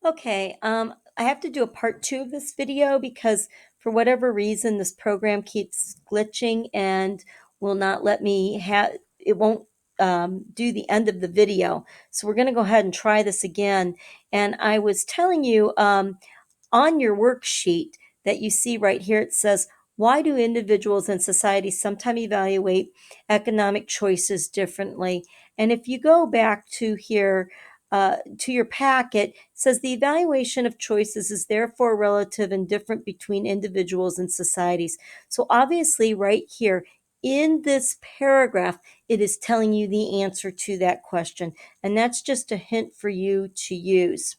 Okay, I have to do a part two of this video because for whatever reason, this program keeps glitching and will not let me have, it won't do the end of the video. So we're going to go ahead and try this again. And I was telling you, on your worksheet that you see right here, it says, why do individuals and societies sometimes evaluate economic choices differently? And if you go back to here, to your packet, it says the evaluation of choices is therefore relative and different between individuals and societies. So obviously right here in this paragraph, it is telling you the answer to that question. And that's just a hint for you to use.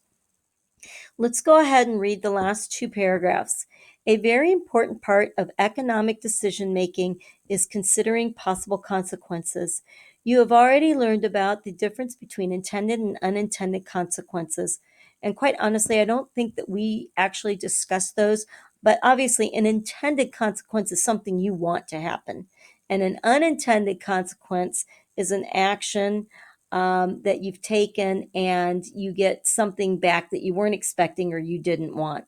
Let's go ahead and read the last two paragraphs. A very important part of economic decision making is considering possible consequences. You have already learned about the difference between intended and unintended consequences. And quite honestly, I don't think that we actually discussed those. But obviously, an intended consequence is something you want to happen. And an unintended consequence is an action that you've taken and you get something back that you weren't expecting or you didn't want.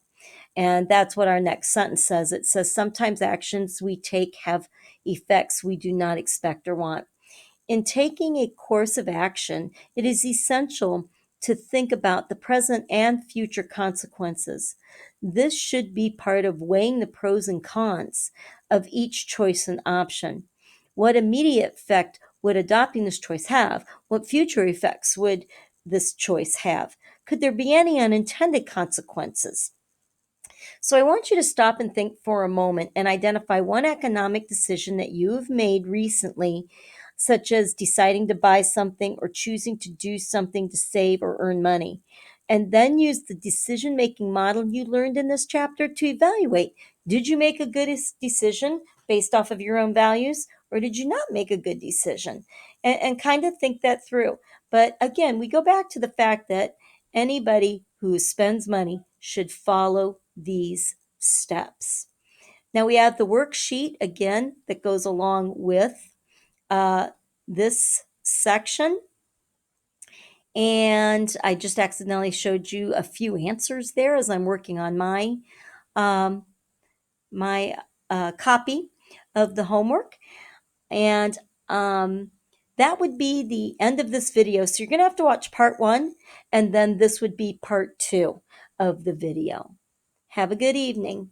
And that's what our next sentence says. It says, sometimes actions we take have effects we do not expect or want. In taking a course of action, it is essential to think about the present and future consequences. This should be part of weighing the pros and cons of each choice and option. What immediate effect would adopting this choice have? What future effects would this choice have? Could there be any unintended consequences? So I want you to stop and think for a moment and identify one economic decision that you have made recently, such as deciding to buy something or choosing to do something to save or earn money. And then use the decision making model you learned in this chapter to evaluate, did you make a good decision based off of your own values, or did you not make a good decision? And kind of think that through. But again, we go back to the fact that anybody who spends money should follow these steps. Now we have the worksheet again that goes along with uh, this section. And I just accidentally showed you a few answers there as I'm working on um, my copy of the homework. And that would be the end of this video. So you're going to have to watch part one, and then this would be part two of the video. Have a good evening.